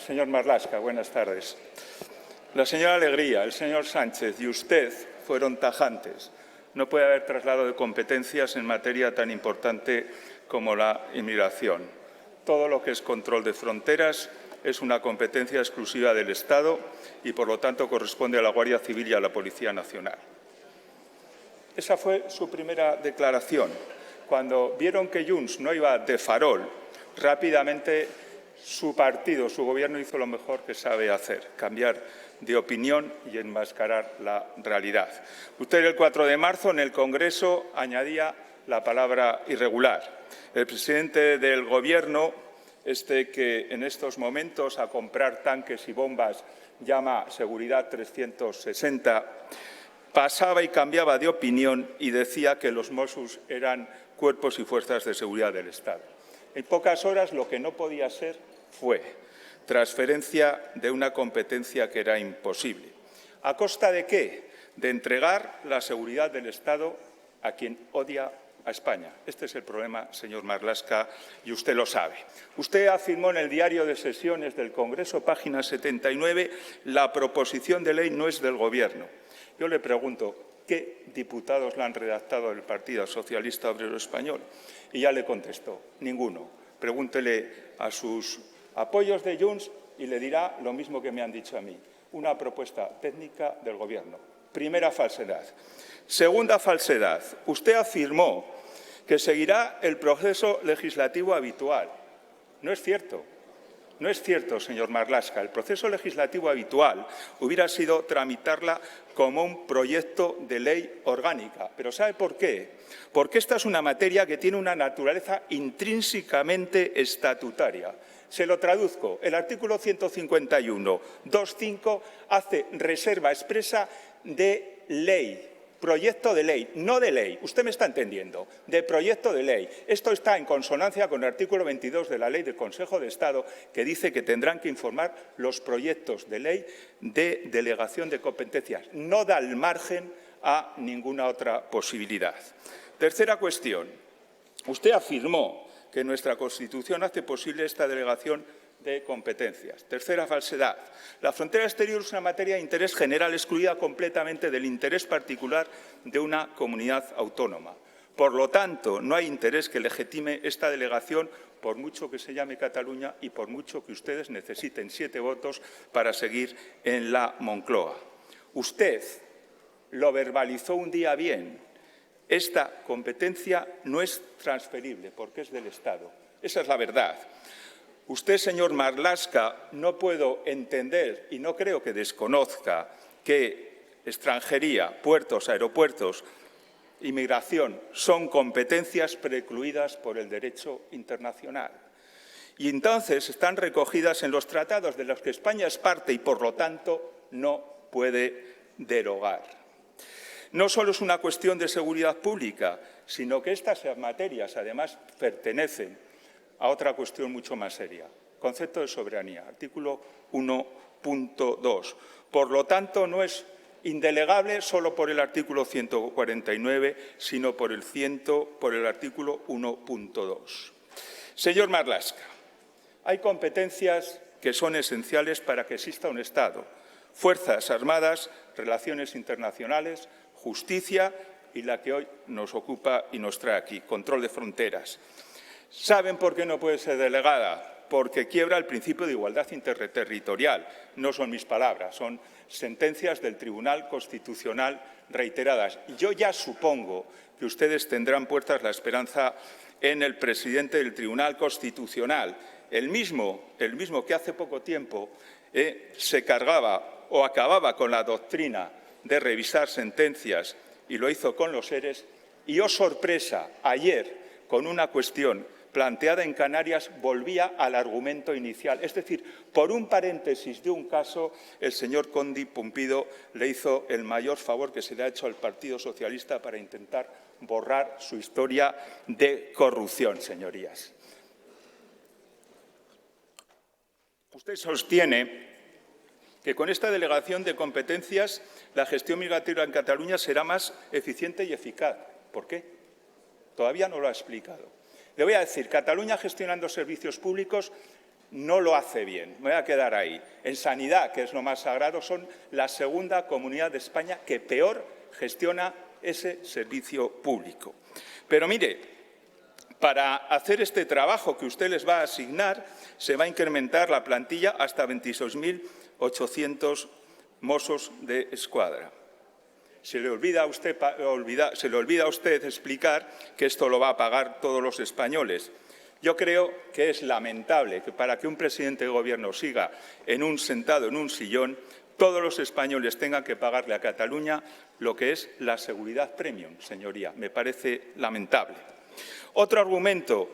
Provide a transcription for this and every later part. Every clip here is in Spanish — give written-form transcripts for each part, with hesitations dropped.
señor Marlaska, buenas tardes. La señora Alegría, el señor Sánchez y usted fueron tajantes. No puede haber traslado de competencias en materia tan importante como la inmigración. Todo lo que es control de fronteras es una competencia exclusiva del Estado y, por lo tanto, corresponde a la Guardia Civil y a la Policía Nacional. Esa fue su primera declaración. Cuando vieron que Junts no iba de farol, rápidamente su partido, su gobierno hizo lo mejor que sabe hacer, cambiar de opinión y enmascarar la realidad. Usted el 4 de marzo en el Congreso añadía la palabra irregular. El presidente del Gobierno, que en estos momentos a comprar tanques y bombas llama Seguridad 360, pasaba y cambiaba de opinión y decía que los Mossos eran cuerpos y fuerzas de seguridad del Estado. En pocas horas lo que no podía ser fue transferencia de una competencia que era imposible. ¿A costa de qué? De entregar la seguridad del Estado a quien odia a España. Este es el problema, señor Marlaska, y usted lo sabe. Usted afirmó en el diario de sesiones del Congreso, página 79, la proposición de ley no es del Gobierno. Yo le pregunto, ¿qué diputados la han redactado del Partido Socialista Obrero Español? Y ya le contestó, ninguno. Pregúntele a sus apoyos de Junts y le dirá lo mismo que me han dicho a mí. Una propuesta técnica del Gobierno. Primera falsedad. Segunda falsedad. Usted afirmó que seguirá el proceso legislativo habitual. No es cierto. No es cierto, señor Marlaska. El proceso legislativo habitual hubiera sido tramitarla como un proyecto de ley orgánica. ¿Pero sabe por qué? Porque esta es una materia que tiene una naturaleza intrínsecamente estatutaria. Se lo traduzco. El artículo 151, 2.5 hace reserva expresa de ley. Proyecto de ley, no de ley, usted me está entendiendo, de proyecto de ley. Esto está en consonancia con el artículo 22 de la Ley del Consejo de Estado, que dice que tendrán que informar los proyectos de ley de delegación de competencias. No da el margen a ninguna otra posibilidad. Tercera cuestión. Usted afirmó que nuestra Constitución hace posible esta delegación de competencias. Tercera falsedad. La frontera exterior es una materia de interés general excluida completamente del interés particular de una comunidad autónoma. Por lo tanto, no hay interés que legitime esta delegación por mucho que se llame Cataluña y por mucho que ustedes necesiten 7 votos para seguir en la Moncloa. Usted lo verbalizó un día bien. Esta competencia no es transferible porque es del Estado. Esa es la verdad. Usted, señor Marlaska, no puedo entender y no creo que desconozca que extranjería, puertos, aeropuertos, inmigración son competencias precluidas por el derecho internacional. Y entonces están recogidas en los tratados de los que España es parte y, por lo tanto, no puede derogar. No solo es una cuestión de seguridad pública, sino que estas materias, además, pertenecen a otra cuestión mucho más seria. Concepto de soberanía, artículo 1.2. Por lo tanto, no es indelegable solo por el artículo 149, sino por el artículo 1.2. Señor Marlaska, hay competencias que son esenciales para que exista un Estado. Fuerzas armadas, relaciones internacionales, justicia y la que hoy nos ocupa y nos trae aquí, control de fronteras. ¿Saben por qué no puede ser delegada? Porque quiebra el principio de igualdad interterritorial. No son mis palabras, son sentencias del Tribunal Constitucional reiteradas. Yo ya supongo que ustedes tendrán puestas la esperanza en el presidente del Tribunal Constitucional, el mismo que hace poco tiempo se cargaba o acababa con la doctrina de revisar sentencias y lo hizo con los ERES. Y, oh sorpresa, ayer, con una cuestión planteada en Canarias, volvía al argumento inicial. Es decir, por un paréntesis de un caso, el señor Condi Pumpido le hizo el mayor favor que se le ha hecho al Partido Socialista para intentar borrar su historia de corrupción, señorías. Usted sostiene que con esta delegación de competencias la gestión migratoria en Cataluña será más eficiente y eficaz. ¿Por qué? Todavía no lo ha explicado. Le voy a decir, Cataluña gestionando servicios públicos no lo hace bien. Me voy a quedar ahí. En sanidad, que es lo más sagrado, son la segunda comunidad de España que peor gestiona ese servicio público. Pero mire, para hacer este trabajo que usted les va a asignar, se va a incrementar la plantilla hasta 26.800 Mossos de Escuadra. Se le olvida a usted explicar que esto lo va a pagar todos los españoles. Yo creo que es lamentable que para que un presidente de Gobierno siga sentado en un sillón, todos los españoles tengan que pagarle a Cataluña lo que es la seguridad premium, señoría. Me parece lamentable. Otro argumento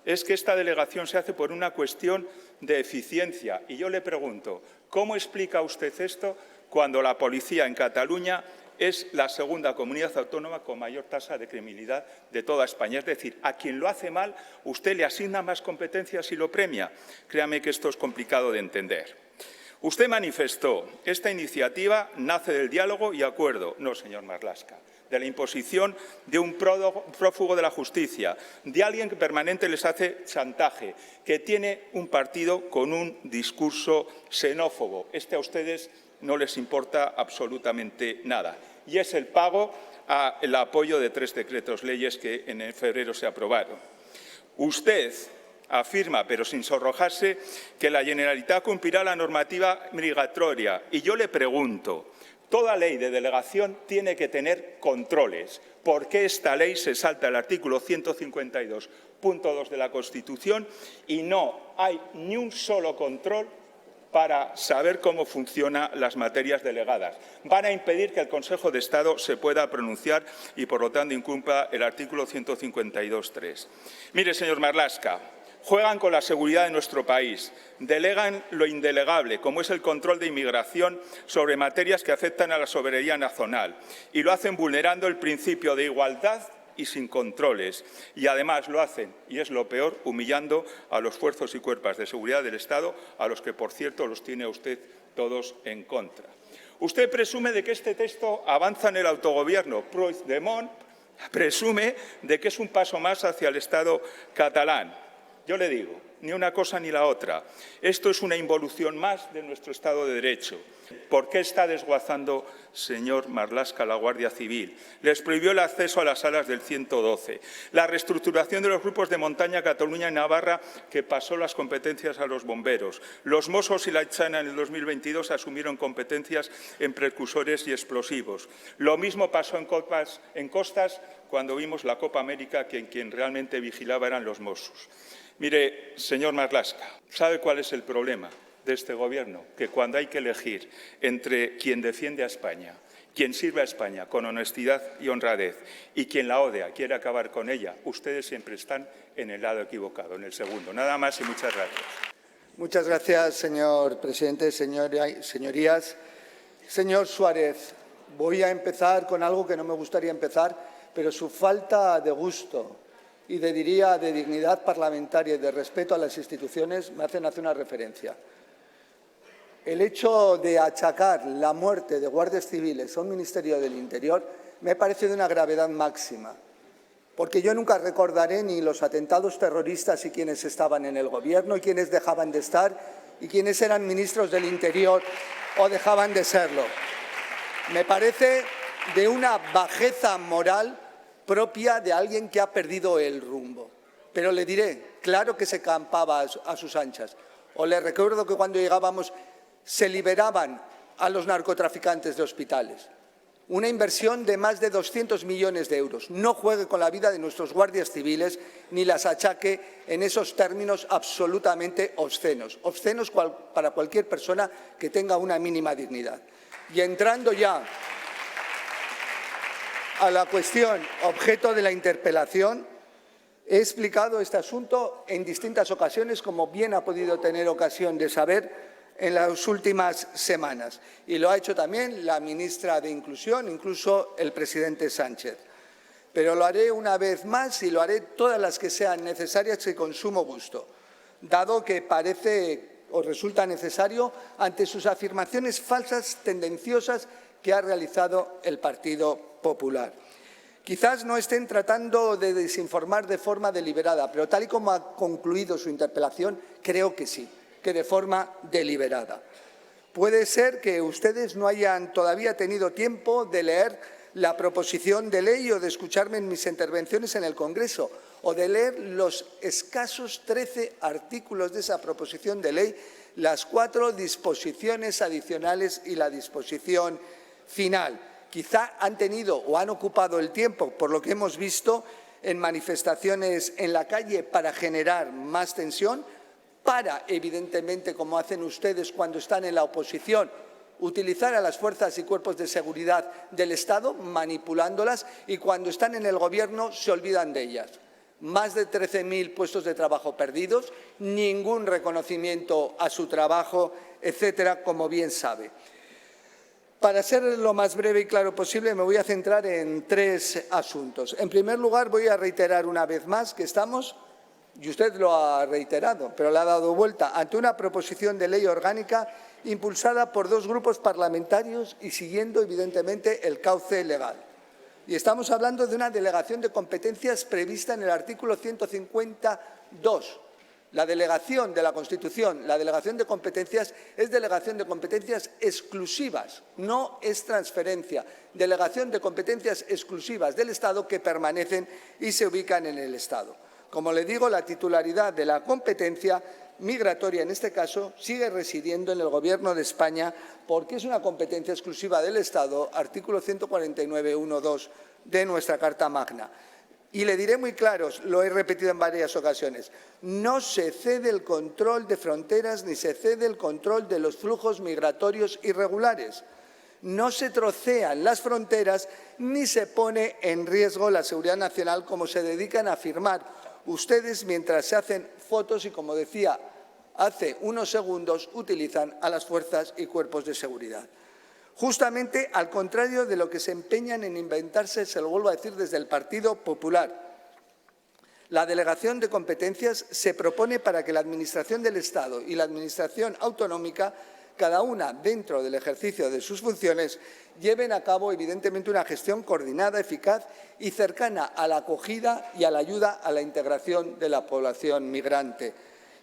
es que esta delegación se hace por una cuestión de eficiencia. Y yo le pregunto, ¿cómo explica usted esto cuando la policía en Cataluña es la segunda comunidad autónoma con mayor tasa de criminalidad de toda España? Es decir, a quien lo hace mal, usted le asigna más competencias y lo premia. Créame que esto es complicado de entender. Usted manifestó, esta iniciativa nace del diálogo y acuerdo. No, señor Marlaska, de la imposición de un prófugo de la justicia, de alguien que permanente les hace chantaje, que tiene un partido con un discurso xenófobo. A ustedes no les importa absolutamente nada. Y es el pago al apoyo de 3 decretos leyes que en febrero se aprobaron. Usted afirma, pero sin sonrojarse, que la Generalitat cumplirá la normativa migratoria. Y yo le pregunto, toda ley de delegación tiene que tener controles. ¿Por qué esta ley se salta el artículo 152.2 de la Constitución y no hay ni un solo control para saber cómo funcionan las materias delegadas? Van a impedir que el Consejo de Estado se pueda pronunciar y, por lo tanto, incumpla el artículo 152.3. Mire, señor Marlaska, juegan con la seguridad de nuestro país, delegan lo indelegable, como es el control de inmigración sobre materias que afectan a la soberanía nacional, y lo hacen vulnerando el principio de igualdad y sin controles. Y además lo hacen, y es lo peor, humillando a los fuerzas y cuerpos de seguridad del Estado, a los que, por cierto, los tiene usted todos en contra. Usted presume de que este texto avanza en el autogobierno. Puigdemont presume de que es un paso más hacia el Estado catalán. Yo le digo, ni una cosa ni la otra. Esto es una involución más de nuestro Estado de Derecho. ¿Por qué está desguazando, señor Marlaska, la Guardia Civil? Les prohibió el acceso a las salas del 112. La reestructuración de los grupos de montaña Cataluña y Navarra, que pasó las competencias a los bomberos. Los Mossos y la Ertzaintza en el 2022 asumieron competencias en precursores y explosivos. Lo mismo pasó en costas cuando vimos la Copa América, que quien realmente vigilaba eran los Mossos. Mire, señor Marlaska, ¿sabe cuál es el problema de este Gobierno? Que cuando hay que elegir entre quien defiende a España, quien sirve a España con honestidad y honradez, y quien la odia, quiere acabar con ella, ustedes siempre están en el lado equivocado, en el segundo. Nada más y muchas gracias. Muchas gracias, señor presidente, señorías. Señor Suárez, voy a empezar con algo que no me gustaría empezar, pero su falta de gusto y de dignidad parlamentaria y de respeto a las instituciones me hacen hacer una referencia. El hecho de achacar la muerte de guardias civiles a un Ministerio del Interior me parece de una gravedad máxima, porque yo nunca recordaré ni los atentados terroristas y quienes estaban en el Gobierno y quienes dejaban de estar y quienes eran ministros del Interior o dejaban de serlo. Me parece de una bajeza moral propia de alguien que ha perdido el rumbo. Pero le diré, claro que se campaba a sus anchas. O le recuerdo que cuando llegábamos se liberaban a los narcotraficantes de hospitales. Una inversión de más de 200 millones de euros. No juegue con la vida de nuestros guardias civiles ni las achaque en esos términos absolutamente obscenos. Obscenos para cualquier persona que tenga una mínima dignidad. Y entrando ya a la cuestión objeto de la interpelación, he explicado este asunto en distintas ocasiones, como bien ha podido tener ocasión de saber en las últimas semanas. Y lo ha hecho también la ministra de Inclusión, incluso el presidente Sánchez. Pero lo haré una vez más y lo haré todas las que sean necesarias y con sumo gusto, dado que parece o resulta necesario ante sus afirmaciones falsas, tendenciosas, que ha realizado el Partido Popular. Quizás no estén tratando de desinformar de forma deliberada, pero tal y como ha concluido su interpelación, creo que sí. que de forma deliberada. Puede ser que ustedes no hayan todavía tenido tiempo de leer la proposición de ley o de escucharme en mis intervenciones en el Congreso o de leer los escasos 13 artículos de esa proposición de ley, las 4 disposiciones adicionales y la disposición final. Quizá han tenido o han ocupado el tiempo, por lo que hemos visto, en manifestaciones en la calle para generar más tensión, para, evidentemente, como hacen ustedes cuando están en la oposición, utilizar a las fuerzas y cuerpos de seguridad del Estado, manipulándolas, y cuando están en el Gobierno se olvidan de ellas. Más de 13.000 puestos de trabajo perdidos, ningún reconocimiento a su trabajo, etcétera, como bien sabe. Para ser lo más breve y claro posible, me voy a centrar en 3 asuntos. En primer lugar, voy a reiterar una vez más que estamos, y usted lo ha reiterado, pero le ha dado vuelta, ante una proposición de ley orgánica impulsada por 2 grupos parlamentarios y siguiendo, evidentemente, el cauce legal. Y estamos hablando de una delegación de competencias prevista en el artículo 152. La delegación de la Constitución, la delegación de competencias, es delegación de competencias exclusivas, no es transferencia. Delegación de competencias exclusivas del Estado que permanecen y se ubican en el Estado. Como le digo, la titularidad de la competencia migratoria, en este caso, sigue residiendo en el Gobierno de España porque es una competencia exclusiva del Estado, artículo 149.1.2 de nuestra Carta Magna. Y le diré muy claro, lo he repetido en varias ocasiones, no se cede el control de fronteras ni se cede el control de los flujos migratorios irregulares. No se trocean las fronteras ni se pone en riesgo la seguridad nacional como se dedican a afirmar ustedes mientras se hacen fotos y, como decía hace unos segundos, utilizan a las fuerzas y cuerpos de seguridad. Justamente al contrario de lo que se empeñan en inventarse, se lo vuelvo a decir, desde el Partido Popular. La delegación de competencias se propone para que la Administración del Estado y la Administración autonómica, cada una dentro del ejercicio de sus funciones, lleven a cabo, evidentemente, una gestión coordinada, eficaz y cercana a la acogida y a la ayuda a la integración de la población migrante.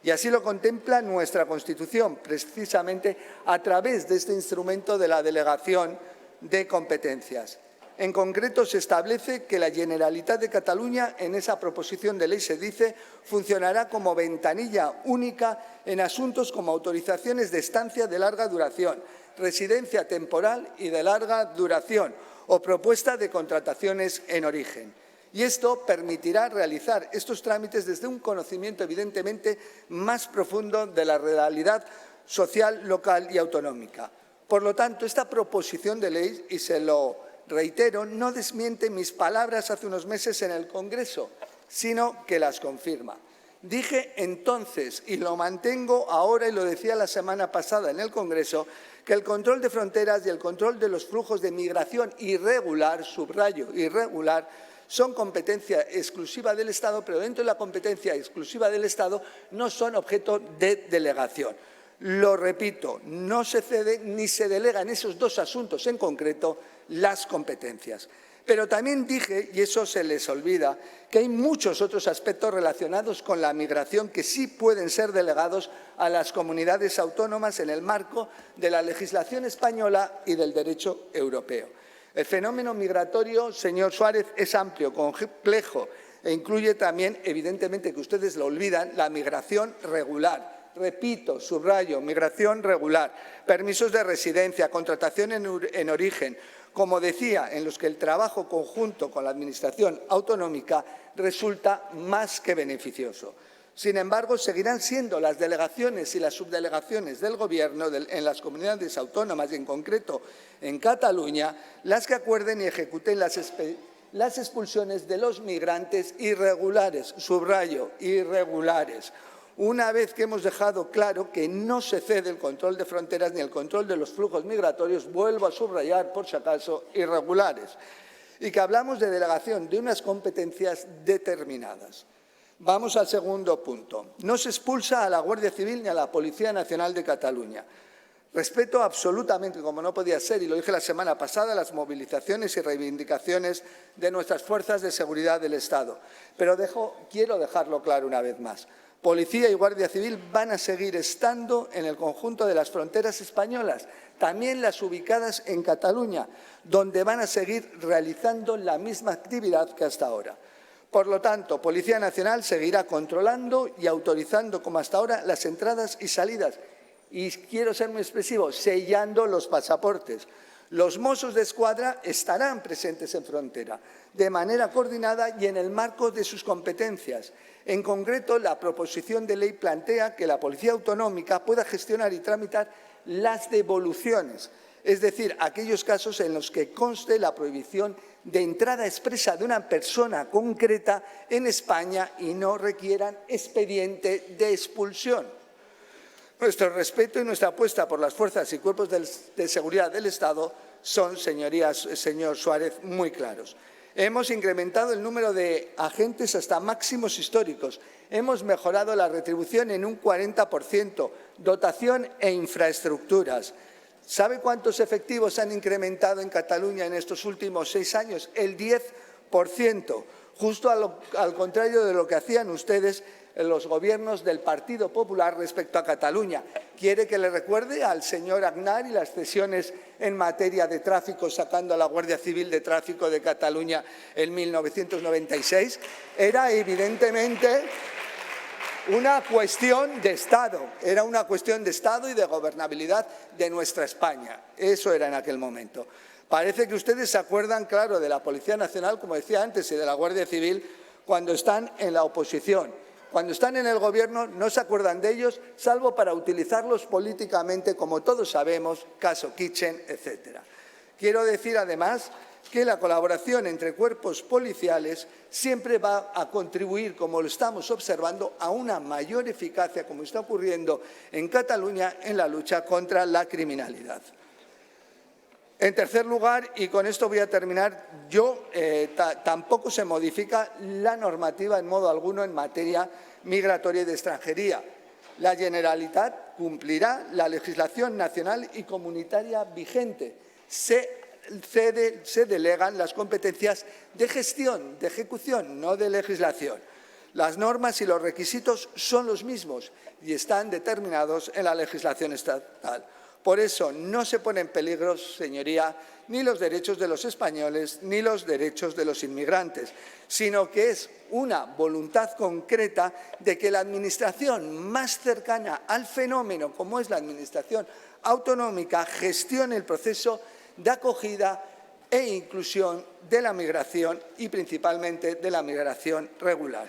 Y así lo contempla nuestra Constitución, precisamente a través de este instrumento de la delegación de competencias. En concreto, se establece que la Generalitat de Cataluña, en esa proposición de ley se dice, funcionará como ventanilla única en asuntos como autorizaciones de estancia de larga duración, residencia temporal y de larga duración o propuesta de contrataciones en origen. Y esto permitirá realizar estos trámites desde un conocimiento, evidentemente, más profundo de la realidad social, local y autonómica. Por lo tanto, esta proposición de ley, y se lo reitero, no desmiente mis palabras hace unos meses en el Congreso, sino que las confirma. Dije entonces, y lo mantengo ahora y lo decía la semana pasada en el Congreso, que el control de fronteras y el control de los flujos de migración irregular, subrayo, irregular, son competencia exclusiva del Estado, pero dentro de la competencia exclusiva del Estado no son objeto de delegación. Lo repito, no se cede ni se delega en esos 2 asuntos en concreto las competencias. Pero también dije, y eso se les olvida, que hay muchos otros aspectos relacionados con la migración que sí pueden ser delegados a las comunidades autónomas en el marco de la legislación española y del derecho europeo. El fenómeno migratorio, señor Suárez, es amplio, complejo e incluye también, evidentemente, que ustedes lo olvidan, la migración regular. Repito, subrayo, migración regular, permisos de residencia, contratación en origen, como decía, en los que el trabajo conjunto con la Administración autonómica resulta más que beneficioso. Sin embargo, seguirán siendo las delegaciones y las subdelegaciones del Gobierno en las comunidades autónomas y, en concreto, en Cataluña, las que acuerden y ejecuten las expulsiones de los migrantes irregulares, subrayo, irregulares. Una vez que hemos dejado claro que no se cede el control de fronteras ni el control de los flujos migratorios, vuelvo a subrayar, por si acaso, irregulares, y que hablamos de delegación de unas competencias determinadas. Vamos al segundo punto. No se expulsa a la Guardia Civil ni a la Policía Nacional de Cataluña. Respeto absolutamente, como no podía ser, y lo dije la semana pasada, las movilizaciones y reivindicaciones de nuestras fuerzas de seguridad del Estado. Pero quiero dejarlo claro una vez más. Policía y Guardia Civil van a seguir estando en el conjunto de las fronteras españolas, también las ubicadas en Cataluña, donde van a seguir realizando la misma actividad que hasta ahora. Por lo tanto, Policía Nacional seguirá controlando y autorizando, como hasta ahora, las entradas y salidas. Y quiero ser muy expresivo, sellando los pasaportes. Los Mossos d'Esquadra estarán presentes en frontera, de manera coordinada y en el marco de sus competencias. En concreto, la proposición de ley plantea que la Policía Autonómica pueda gestionar y tramitar las devoluciones, es decir, aquellos casos en los que conste la prohibición de entrada expresa de una persona concreta en España y no requieran expediente de expulsión. Nuestro respeto y nuestra apuesta por las fuerzas y cuerpos de seguridad del Estado son, señorías, señor Suárez, muy claros. Hemos incrementado el número de agentes hasta máximos históricos. Hemos mejorado la retribución en un 40%, dotación e infraestructuras. ¿Sabe cuántos efectivos han incrementado en Cataluña en estos últimos 6 años? El 10%, justo al contrario de lo que hacían ustedes en los gobiernos del Partido Popular respecto a Cataluña. ¿Quiere que le recuerde al señor Aznar y las cesiones en materia de tráfico, sacando a la Guardia Civil de Tráfico de Cataluña en 1996? Era evidentemente una cuestión de Estado, era una cuestión de Estado y de gobernabilidad de nuestra España. Eso era en aquel momento. Parece que ustedes se acuerdan, claro, de la Policía Nacional, como decía antes, y de la Guardia Civil cuando están en la oposición. Cuando están en el Gobierno no se acuerdan de ellos, salvo para utilizarlos políticamente, como todos sabemos, caso Kitchen, etcétera. Quiero decir, además, que la colaboración entre cuerpos policiales siempre va a contribuir, como lo estamos observando, a una mayor eficacia, como está ocurriendo en Cataluña, en la lucha contra la criminalidad. En tercer lugar, y con esto voy a terminar, tampoco se modifica la normativa en modo alguno en materia migratoria y de extranjería. La Generalitat cumplirá la legislación nacional y comunitaria vigente. Se delegan las competencias de gestión, de ejecución, no de legislación. Las normas y los requisitos son los mismos y están determinados en la legislación estatal. Por eso no se pone en peligro, señoría, ni los derechos de los españoles ni los derechos de los inmigrantes, sino que es una voluntad concreta de que la administración más cercana al fenómeno, como es la administración autonómica, gestione el proceso de acogida e inclusión de la migración y principalmente de la migración regular.